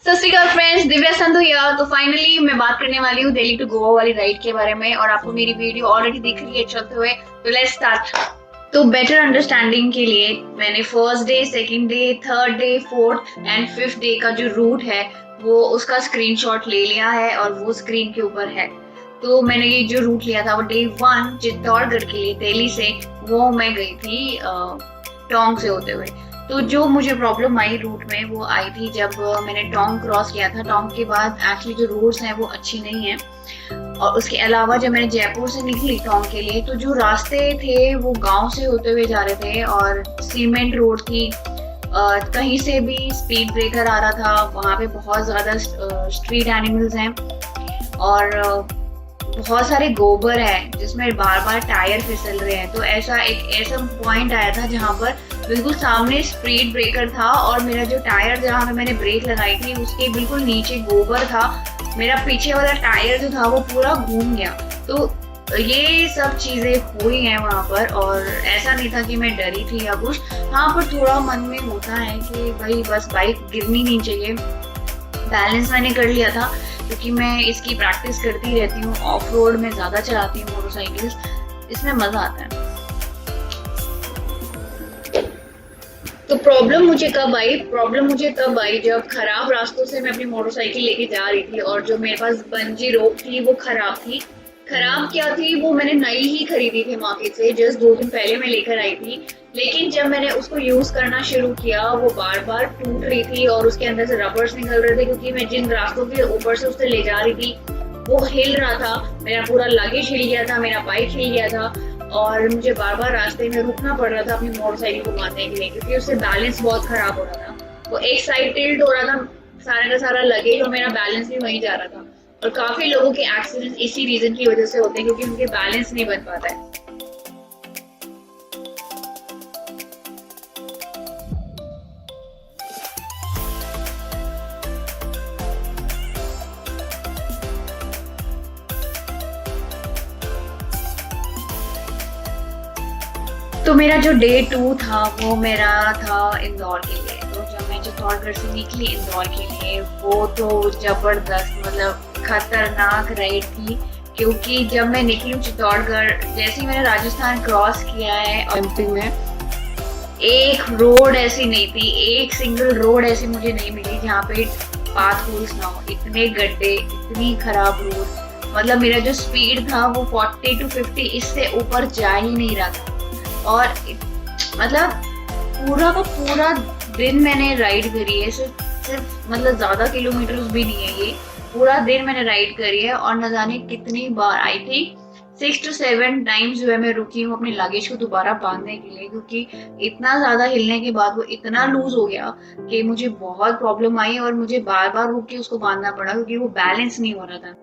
सत श्री अकाल फ्रेंड्स, दिव्या संधू यार। तो फाइनली मैं बात करने वाली हूँ दिल्ली टू गोवा वाली राइड के बारे में और आपको मेरी वीडियो ऑलरेडी दिख रही है चलते हुए। तो लेट्स स्टार्ट। तो बेटर अंडरस्टैंडिंग के लिए मैंने first day, second day, third day, fourth and fifth day का जो रूट है वो उसका स्क्रीनशॉट ले लिया है और वो स्क्रीन के ऊपर है। तो मैंने ये जो रूट लिया था वो डे 1 चित्तौड़गढ़ के लिए दिल्ली से, वो मैं गई थी टोंक से होते हुए। तो जो मुझे प्रॉब्लम आई रूट में वो आई थी जब मैंने टोंक क्रॉस किया था। टोंक के बाद एक्चुअली जो रोड्स हैं वो अच्छी नहीं है, और उसके अलावा जब मैंने जयपुर से निकली टोंक के लिए तो जो रास्ते थे वो गांव से होते हुए जा रहे थे और सीमेंट रोड थी। कहीं से भी स्पीड ब्रेकर आ रहा था, वहाँ पे बहुत ज्यादा स्ट्रीट एनिमल्स हैं और बहुत सारे गोबर है जिसमें बार बार टायर फिसल रहे हैं। तो ऐसा पॉइंट आया था जहाँ पर बिल्कुल सामने स्पीड ब्रेकर था और मेरा जो टायर जहाँ पे मैंने ब्रेक लगाई थी उसके बिल्कुल नीचे गोबर था। मेरा पीछे वाला टायर जो था वो पूरा घूम गया। तो ये सब चीजें हुई हैं वहाँ पर, और ऐसा नहीं था कि मैं डरी थी या कुछ। हाँ, पर थोड़ा मन में होता है कि भाई बस बाइक गिरनी नहीं चाहिए। बैलेंस मैंने कर लिया था क्योंकि मैं इसकी प्रैक्टिस करती रहती हूँ। ऑफ रोड में ज्यादा चलाती हूँ मोटरसाइकिल्स, इसमें मजा आता है। तो प्रॉब्लम मुझे कब आई जब खराब रास्तों से मैं अपनी मोटरसाइकिल लेके जा रही थी और जो मेरे पास बंजी रोप थी वो खराब थी। खराब क्या थी, वो मैंने नई ही खरीदी थी मार्केट से, जस्ट 2 दिन पहले मैं लेकर आई थी। लेकिन जब मैंने उसको यूज करना शुरू किया वो बार बार टूट रही थी और उसके अंदर से रबर्स निकल रहे थे, क्योंकि मैं जिन रास्तों के ऊपर से उससे ले जा रही थी वो हिल रहा था। मेरा पूरा लगेज हिल गया था, मेरा बाइक हिल गया था और मुझे बार बार रास्ते में रुकना पड़ रहा था अपनी मोटरसाइकिल को मारने के लिए, क्योंकि उससे बैलेंस बहुत खराब हो रहा था। वो एक साइड टिल्ट हो रहा था, सारा का सारा लगेज और मेरा बैलेंस भी वहीं जा रहा था। और काफी लोगों के एक्सीडेंट इसी रीजन की वजह से होते हैं, क्योंकि उनके बैलेंस नहीं बन पाता है। तो मेरा जो डे 2 था वो मेरा था इंदौर के लिए। तो जब मैं चित्तौड़गढ़ से निकली इंदौर के लिए, वो तो जबरदस्त, मतलब खतरनाक राइड थी। क्योंकि जब मैं निकली चित्तौड़गढ़, जैसे ही मैंने राजस्थान क्रॉस किया है एमपी में, एक रोड ऐसी नहीं थी, एक सिंगल रोड ऐसी मुझे नहीं मिली जहाँ पे पाथ होल्स ना हो। इतने गड्ढे, इतनी खराब रोड, मतलब मेरा जो स्पीड था वो 40 to 50, इससे ऊपर जा ही नहीं रहा था। और मतलब पूरा का पूरा दिन मैंने राइड करी है, सिर्फ मतलब ज्यादा किलोमीटर भी नहीं है, ये पूरा दिन मैंने राइड करी है। और न जाने कितनी बार, आई थिंक 6 to 7 टाइम्स जो है मैं रुकी हूँ अपने लगेज को दोबारा बांधने के लिए, क्योंकि इतना ज्यादा हिलने के बाद वो इतना लूज हो गया कि मुझे बहुत प्रॉब्लम आई और मुझे बार बार रुक के उसको बांधना पड़ा, क्योंकि वो बैलेंस नहीं हो रहा था।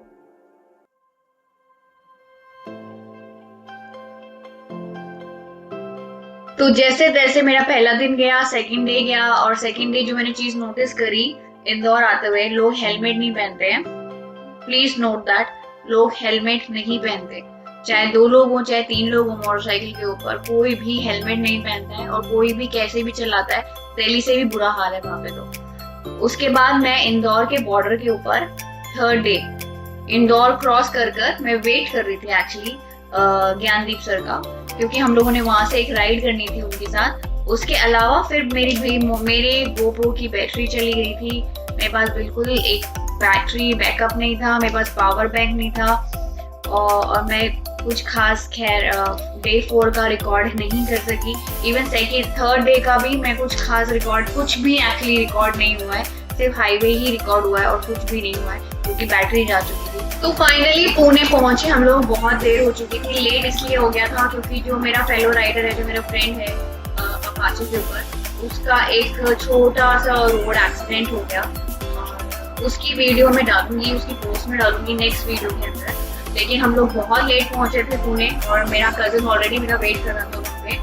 तो जैसे तैसे मेरा पहला दिन गया, सेकंड डे गया, और सेकंड डे जो मैंने चीज नोटिस करी, इंदौर आते हुए लोग हेलमेट नहीं पहनते हैं। प्लीज नोट दैट, लोग हेलमेट नहीं पहनते। चाहे 2 लोग हो चाहे 3 लोग हो मोटरसाइकिल के ऊपर, कोई भी हेलमेट नहीं पहनता है और कोई भी कैसे भी चलाता है। दिल्ली से भी बुरा हाल है वहां पे। तो उसके बाद मैं इंदौर के बॉर्डर के ऊपर थर्ड डे इंदौर क्रॉस कर मैं वेट कर रही थी एक्चुअली ज्ञानदीप सर का, क्योंकि हम लोगों ने वहां से एक राइड करनी थी उनके साथ। उसके अलावा फिर मेरे GoPro की बैटरी चली गई थी। मेरे पास बिल्कुल एक बैटरी बैकअप नहीं था, मेरे पास पावर बैंक नहीं था, और मैं कुछ खास खैर डे 4 का रिकॉर्ड नहीं कर सकी। इवन थर्ड डे का भी मैं कुछ खास रिकॉर्ड, कुछ भी एक्चुअली रिकॉर्ड नहीं हुआ है, सिर्फ हाईवे ही रिकॉर्ड हुआ है और कुछ भी नहीं हुआ है क्योंकि बैटरी जा चुकी थी। तो फाइनली पुणे पहुंचे हम लोग, बहुत देर हो चुकी थी। लेट इसलिए हो गया था क्योंकि जो मेरा फेलो राइडर है, जो मेरा फ्रेंड है अपाचे के ऊपर, उसका एक छोटा सा रोड एक्सीडेंट हो गया। उसकी वीडियो में डालूंगी, उसकी पोस्ट में डालूंगी नेक्स्ट वीडियो के अंदर। लेकिन हम लोग बहुत लेट पहुंचे थे पुणे और मेरा कजिन ऑलरेडी मेरा वेट कर रहा था वहाँ पे।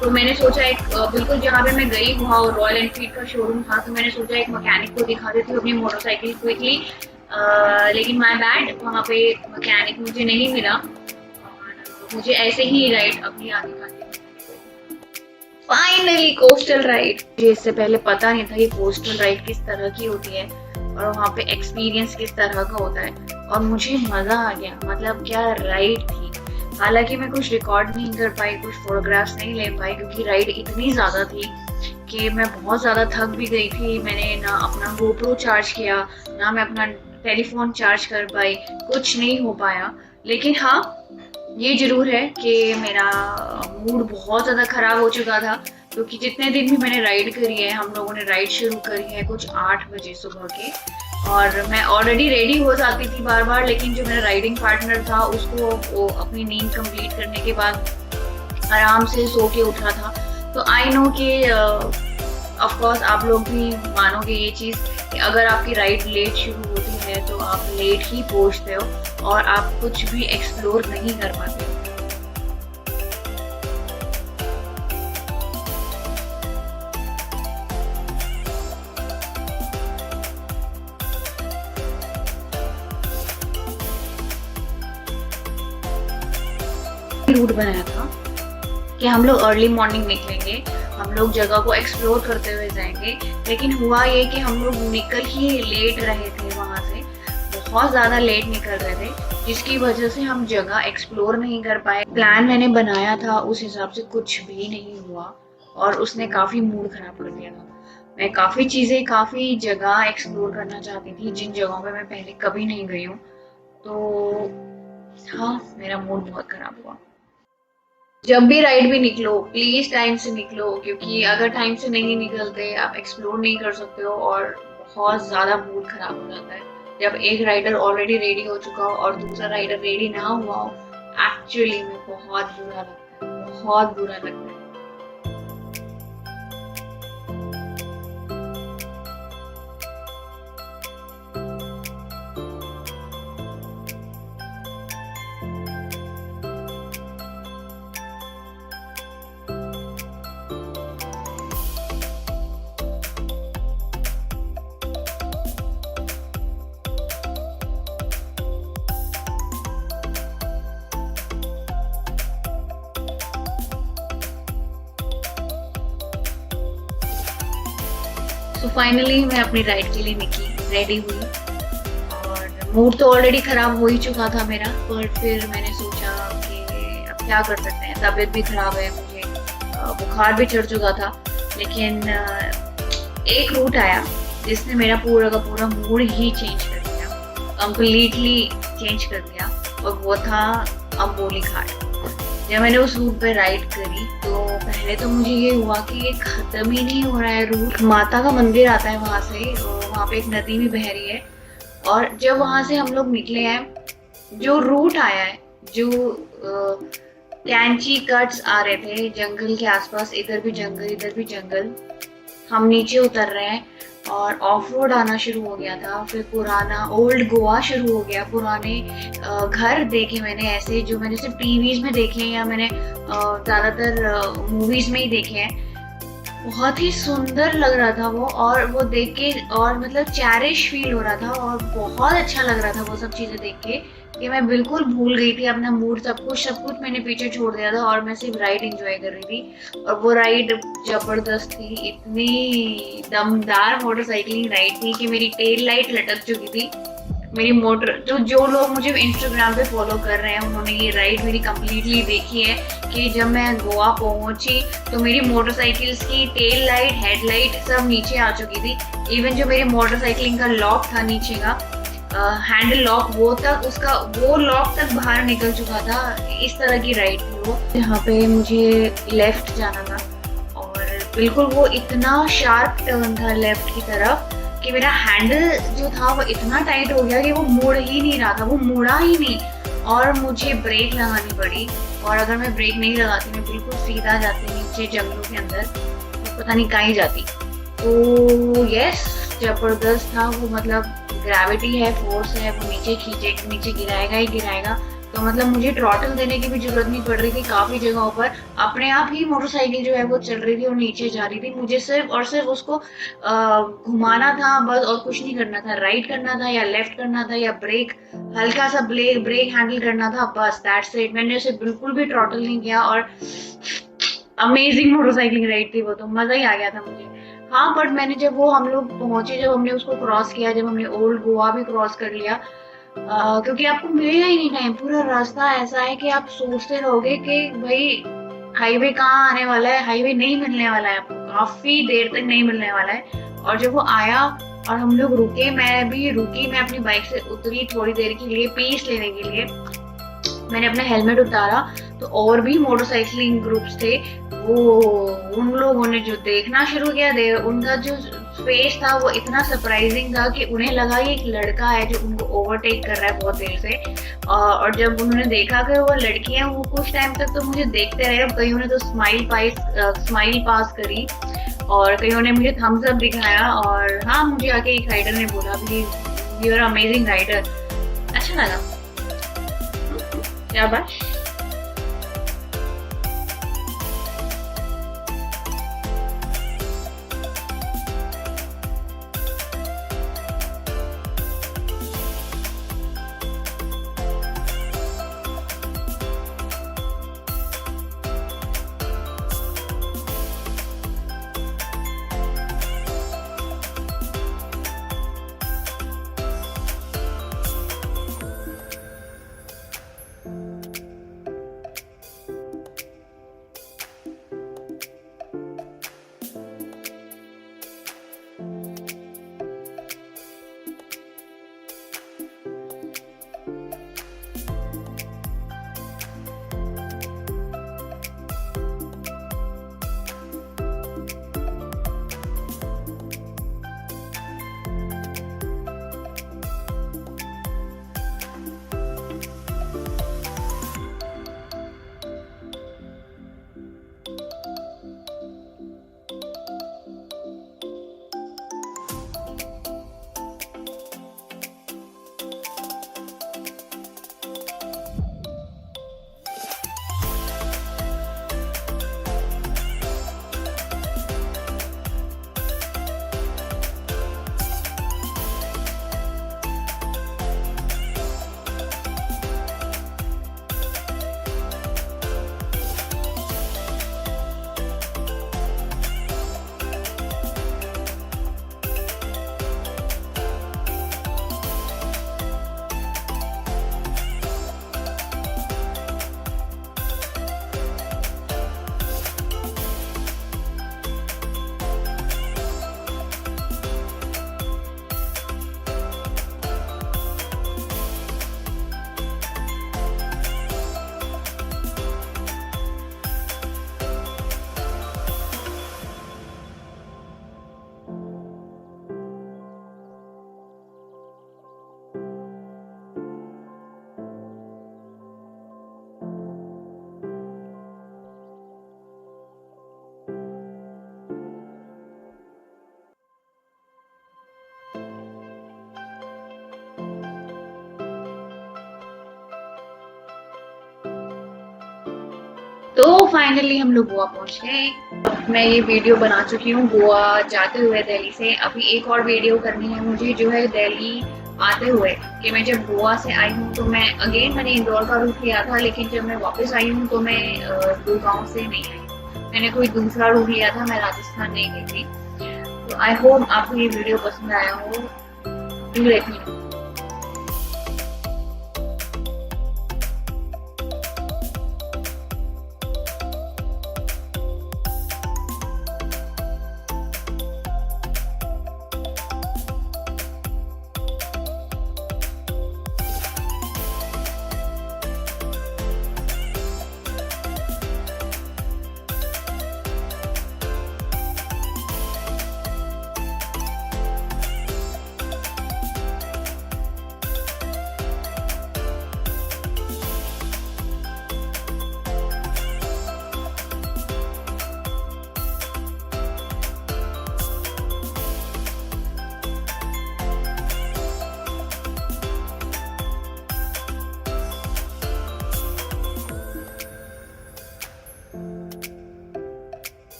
तो मैंने सोचा एक बिल्कुल जहाँ पे मैं गई वहाँ रॉयल एनफील्ड का शोरूम था, तो मैंने सोचा एक मैकेनिक को दिखा देती हूँ अपनी मोटरसाइकिल क्विकली। लेकिन माय बैड, वहाँ पे मैकेनिक मुझे नहीं मिला और मुझे ऐसे ही राइड अपनी आगे करनी। Finally coastal ride. मुझे इससे पहले पता नहीं था कि कोस्टल राइड किस तरह की होती है और वहाँ पे एक्सपीरियंस किस तरह का होता है, और मुझे मजा आ गया। मतलब क्या राइड थी। हालांकि मैं कुछ रिकॉर्ड नहीं कर पाई, कुछ फोटोग्राफ्स नहीं ले पाई, क्योंकि राइड इतनी ज्यादा थी कि मैं बहुत ज्यादा थक भी गई थी। मैंने ना अपना गोप्रो चार्ज किया, ना मैं अपना टेलीफोन चार्ज कर पाई, कुछ नहीं हो पाया। लेकिन हाँ, ये जरूर है कि मेरा मूड बहुत ज्यादा खराब हो चुका था, क्योंकि जितने दिन भी मैंने राइड करी है, हम लोगों ने राइड शुरू करी है कुछ 8 बजे सुबह के, और मैं ऑलरेडी रेडी हो जाती थी बार बार, लेकिन जो मेरा राइडिंग पार्टनर था उसको वो अपनी नींद कंप्लीट करने के बाद आराम से सो के उठा था। तो आई नो कि ऑफ कोर्स आप लोग भी मानोगे ये चीज कि अगर आपकी राइड लेट शुरू होती है तो आप लेट ही पहुंचते हो और आप कुछ भी एक्सप्लोर नहीं कर पाते हो। रूट बनाया था कि हम लोग अर्ली मॉर्निंग निकलेंगे, हम लोग जगह को एक्सप्लोर करते हुए जाएंगे। लेकिन हुआ ये कि हम लोग निकल ही लेट रहे थे वहां से, बहुत ज्यादा लेट निकल रहे थे, जिसकी वजह से हम जगह एक्सप्लोर नहीं कर पाए। प्लान मैंने बनाया था उस हिसाब से कुछ भी नहीं हुआ और उसने काफी मूड खराब कर दिया था। मैं काफी चीजें, काफी जगह एक्सप्लोर करना चाहती थी जिन जगहों पे मैं पहले कभी नहीं गई हूँ। तो हाँ, मेरा मूड बहुत खराब हुआ। जब भी राइड भी निकलो प्लीज टाइम से निकलो, क्योंकि अगर टाइम से नहीं निकलते आप एक्सप्लोर नहीं कर सकते हो और बहुत ज्यादा मूड खराब हो जाता है। जब एक राइडर ऑलरेडी रेडी हो चुका हो और दूसरा राइडर रेडी ना हुआ हो, एक्चुअली में बहुत बुरा लगता है, बहुत बुरा लगता है। तो फाइनली मैं अपनी राइड के लिए निकली, रेडी हुई, और मूड तो ऑलरेडी खराब हो ही चुका था मेरा, पर फिर मैंने सोचा कि अब क्या कर सकते हैं, तबीयत भी खराब है, मुझे बुखार भी चढ़ चुका था। लेकिन एक रूट आया जिसने मेरा पूरा का पूरा मूड ही चेंज कर दिया, कंप्लीटली चेंज कर दिया, और वो था अम्बोली घाट। जब मैंने उस रूट पे राइड करी तो पहले तो मुझे ये हुआ कि ये खत्म ही नहीं हो रहा है रूट। माता का मंदिर आता है वहां से, वहां पे एक नदी भी बह रही है, और जब वहां से हम लोग निकले हैं, जो रूट आया है, जो कैंची कट्स आ रहे थे जंगल के आसपास, इधर भी जंगल इधर भी जंगल, हम नीचे उतर रहे हैं और ऑफ रोड आना शुरू हो गया था। फिर पुराना ओल्ड गोवा शुरू हो गया, पुराने घर देखे मैंने ऐसे, जो मैंने सिर्फ टीवीज में देखे हैं या मैंने ज्यादातर मूवीज में ही देखे हैं। बहुत ही सुंदर लग रहा था वो, और वो देख के और मतलब चैरिश फील हो रहा था, और बहुत अच्छा लग रहा था वो सब चीजें देख के, कि मैं बिल्कुल भूल गई थी अपना मूड, सब कुछ मैंने पीछे छोड़ दिया था और मैं सिर्फ राइड एंजॉय कर रही थी। और वो राइड जबरदस्त थी, इतनी दमदार मोटरसाइकिलिंग राइड थी कि मेरी टेल लाइट लटक चुकी थी। मेरी मोटर, जो लोग मुझे इंस्टाग्राम पे फॉलो कर रहे हैं उन्होंने ये राइड मेरी कंप्लीटली देखी है, कि जब मैं गोवा पहुंची तो मेरी मोटरसाइकिल्स की टेल लाइट, हेडलाइट सब नीचे आ चुकी थी। इवन जो मेरी मोटरसाइकिलिंग का लॉक था नीचे का, हैंडल लॉक, वो लॉक तक बाहर निकल चुका था। इस तरह की राइड थी वो। यहाँ पे मुझे लेफ्ट जाना था और बिल्कुल वो इतना शार्प टर्न था लेफ्ट की तरफ कि मेरा हैंडल जो था वो इतना टाइट हो गया कि वो मुड़ ही नहीं रहा था, वो मुड़ा ही नहीं, और मुझे ब्रेक लगानी पड़ी। और अगर मैं ब्रेक नहीं लगाती, मैं बिल्कुल सीधा जाती नीचे जंगलों के अंदर, तो पता नहीं कहाँ ही जाती। तो यस, जबरदस्त था वो। मतलब ग्रेविटी है, फोर्स है, वो नीचे गिराएगा ही गिराएगा। तो मतलब मुझे ट्रॉटल देने की भी जरूरत नहीं पड़ रही थी। काफी जगहों पर अपने आप ही मोटरसाइकिल जो है वो चल रही थी और नीचे जा रही थी। मुझे सिर्फ और सिर्फ उसको घुमाना था बस, और कुछ नहीं करना था। राइट करना था या लेफ्ट करना था या ब्रेक, हल्का सा ब्रेक हैंडल करना था, बस दैट्स इट। मैंने उसे बिल्कुल भी ट्रॉटल नहीं किया और अमेजिंग मोटरसाइकिलिंग राइड थी वो, तो मजा ही आ गया था मुझे। हाँ बट मैंने जब वो हम लोग पहुंचे, जब हमने उसको क्रॉस किया, जब हमने ओल्ड गोवा भी क्रॉस कर लिया, क्योंकि आपको मिलेगा ही नहीं टाइम, पूरा रास्ता ऐसा है कि आप सोचते रहोगे कि भाई हाईवे कहाँ आने वाला है, हाईवे नहीं मिलने वाला है आपको, काफी देर तक नहीं मिलने वाला है। और जब वो आया और हम लोग रुके, मैं भी रुकी, मैं अपनी बाइक से उतरी थोड़ी देर के लिए पीस लेने के लिए, मैंने अपना हेलमेट उतारा, तो और भी मोटरसाइकिलिंग ग्रुप्स थे, वो उन लोगों ने जो देखना शुरू किया, उनका जो फेस था वो इतना सरप्राइजिंग था कि उन्हें लगा ये एक लड़का है जो उनको ओवरटेक कर रहा है बहुत देर से। और जब उन्होंने देखा कि वो लड़की है, वो कुछ टाइम तक तो मुझे देखते रहे, कईयों ने तो स्माइल पास करी, और कईयों ने मुझे थम्स अप दिखाया, और हाँ मुझे आके एक राइडर ने बोला कि यू आर अमेजिंग राइडर। अच्छा लगा। क्या बात। तो फाइनली हम लोग गोवा पहुंच गए। मैं ये वीडियो बना चुकी हूँ गोवा जाते हुए दिल्ली से। अभी एक और वीडियो करनी है मुझे जो है दिल्ली आते हुए, कि मैं जब गोवा से आई हूँ तो मैंने इंदौर का रूट लिया था, लेकिन जब मैं वापस आई हूँ तो मैं गुड़गांव से नहीं आई, मैंने कोई दूसरा रूट लिया था, मैं राजस्थान नहीं गई थी। तो आई होप आपको ये वीडियो पसंद आया हो। Do let me know.